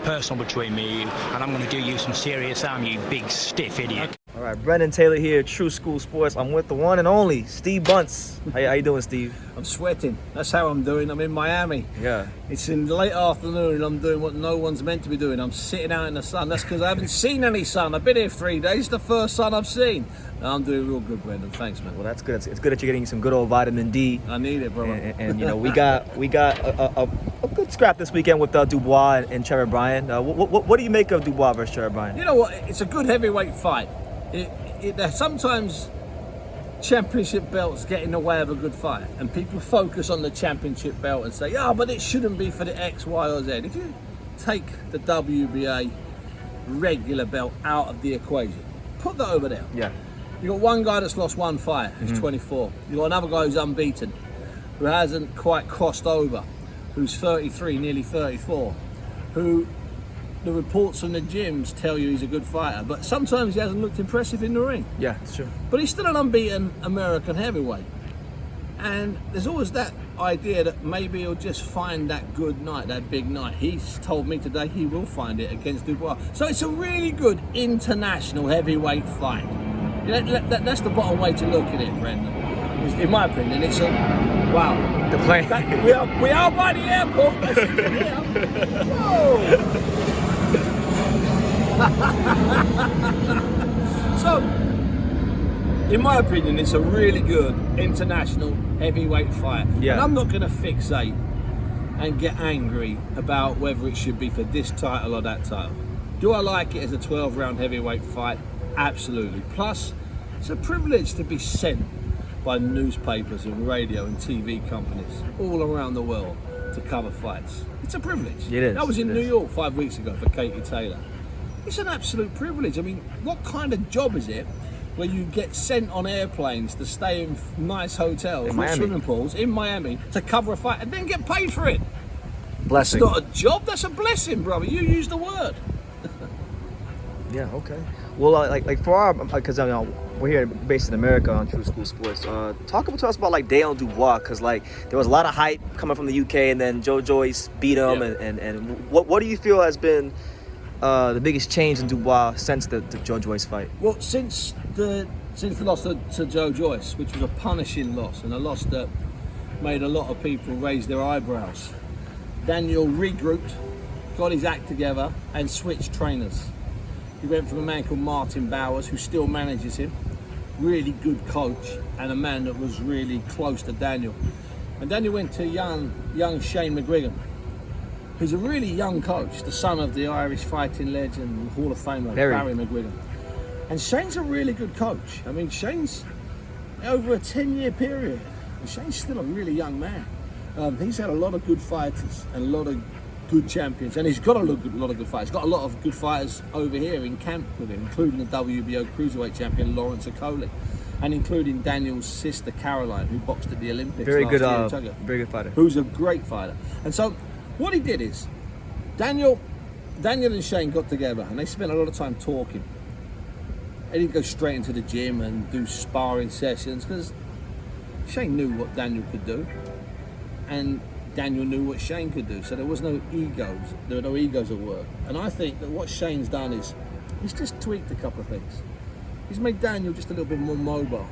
personal between me and you, and I'm going to do you some serious harm, you big stiff idiot. All right, Brendan Taylor here, True School Sports. I'm with the one and only Steve Bunce. How you doing, Steve? I'm sweating. That's how I'm doing. I'm in Miami. Yeah. It's in the late afternoon and I'm doing what no one's meant to be doing. I'm sitting out in the sun. That's because I haven't seen any sun. I've been here 3 days. It's the first sun I've seen. I'm doing real good, Brendan. Thanks, man. Well, that's good. It's good that you're getting some good old vitamin D. I need it, brother. And you know, we got a good scrap this weekend with Dubois and Trevor Bryan. What do you make of Dubois versus Trevor Bryan? You know what? It's a good heavyweight fight. Sometimes championship belts get in the way of a good fight, and people focus on the championship belt and say, "Yeah, but it shouldn't be for the X, Y, or Z." If you take the WBA regular belt out of the equation, put that over there. Yeah. You got one guy that's lost one fight, who's 24. You got another guy who's unbeaten, who hasn't quite crossed over, who's 33, nearly 34, who the reports from the gyms tell you he's a good fighter, but sometimes he hasn't looked impressive in the ring. Yeah, it's true. But he's still an unbeaten American heavyweight. And there's always that idea that maybe he'll just find that good night, that big night. He's told me today he will find it against Dubois. So it's a really good international heavyweight fight. That's the bottom way to look at it, Brendan. In my opinion, it's a wow. The plane. We are by the airport. As you can hear. Whoa. So, in my opinion, it's a really good international heavyweight fight. Yeah. And I'm not going to fixate and get angry about whether it should be for this title or that title. Do I like it as a 12-round heavyweight fight? Absolutely. Plus, it's a privilege to be sent by newspapers and radio and TV companies all around the world to cover fights. It's a privilege. It is. I was in New York 5 weeks ago for Katie Taylor. It's an absolute privilege. I mean, what kind of job is it where you get sent on airplanes to stay in nice hotels with swimming pools in Miami to cover a fight and then get paid for it? Blessing. That's not a job, that's a blessing, brother. You use the word. Yeah, okay. Well, like for our, because we're here based in America on True School Sports. Talk to us about like Daniel Dubois, because like there was a lot of hype coming from the UK, and then Joe Joyce beat him, and what do you feel has been the biggest change in Dubois since the Joe Joyce fight? Well, since the loss to Joe Joyce, which was a punishing loss and a loss that made a lot of people raise their eyebrows, Daniel regrouped, got his act together, and switched trainers. He went from a man called Martin Bowers, who still manages him, really good coach, and a man that was really close to Daniel. And Daniel went to young Shane McGuigan, who's a really young coach, the son of the Irish fighting legend, Hall of Famer Barry McGuigan. And Shane's a really good coach. I mean, Shane's over a 10-year period, and Shane's still a really young man. He's had a lot of good fighters and a lot of good champions, and he's got a lot of good fighters. He's got a lot of good fighters over here in camp with him, including the WBO Cruiserweight champion Lawrence Okoli, and including Daniel's sister Caroline, who boxed at the Olympics very last year in Tugger, very good fighter. Who's a great fighter. And so what he did is Daniel and Shane got together and they spent a lot of time talking. They didn't go straight into the gym and do sparring sessions because Shane knew what Daniel could do and Daniel knew what Shane could do, so there was no egos. There were no egos at work. And I think that what Shane's done is he's just tweaked a couple of things. He's made Daniel just a little bit more mobile.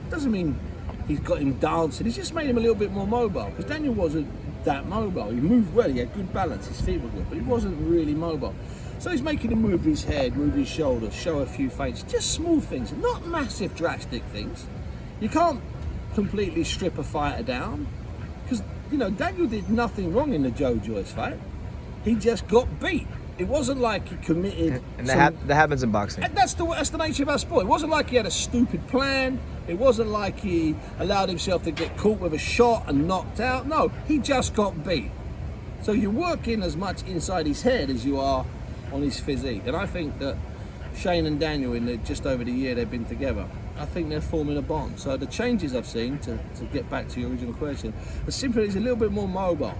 It doesn't mean he's got him dancing. He's just made him a little bit more mobile, because Daniel wasn't that mobile. He moved well, he had good balance, his feet were good, but he wasn't really mobile. So he's making him move his head, move his shoulders, show a few feints, just small things, not massive drastic things. You can't completely strip a fighter down, because Daniel did nothing wrong in the Joe Joyce fight. He just got beat. It wasn't like he committed. And that happens in boxing. And that's the nature of our sport. It wasn't like he had a stupid plan. It wasn't like he allowed himself to get caught with a shot and knocked out. No, he just got beat. So you're working as much inside his head as you are on his physique. And I think that Shane and Daniel, just over the year they've been together, I think they're forming a bond. So the changes I've seen, to get back to your original question, are simply he's a little bit more mobile.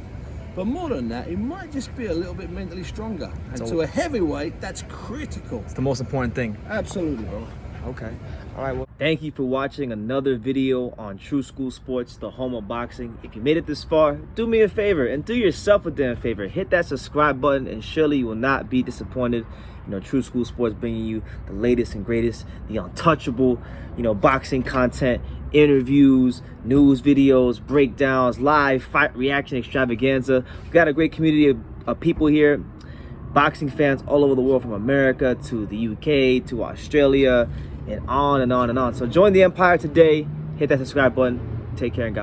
But more than that, he might just be a little bit mentally stronger. And to a heavyweight, that's critical. It's the most important thing. Absolutely, bro. Okay. All right. Well, thank you for watching another video on True School Sports, the home of boxing. If you made it this far, do me a favor and do yourself a damn favor. Hit that subscribe button, and surely you will not be disappointed. You know, True School Sports bringing you the latest and greatest, the untouchable, boxing content, interviews, news videos, breakdowns, live fight reaction extravaganza. We've got a great community of people here, boxing fans all over the world, from America to the UK to Australia, and on and on and on. So join the empire today. Hit that subscribe button. Take care and God.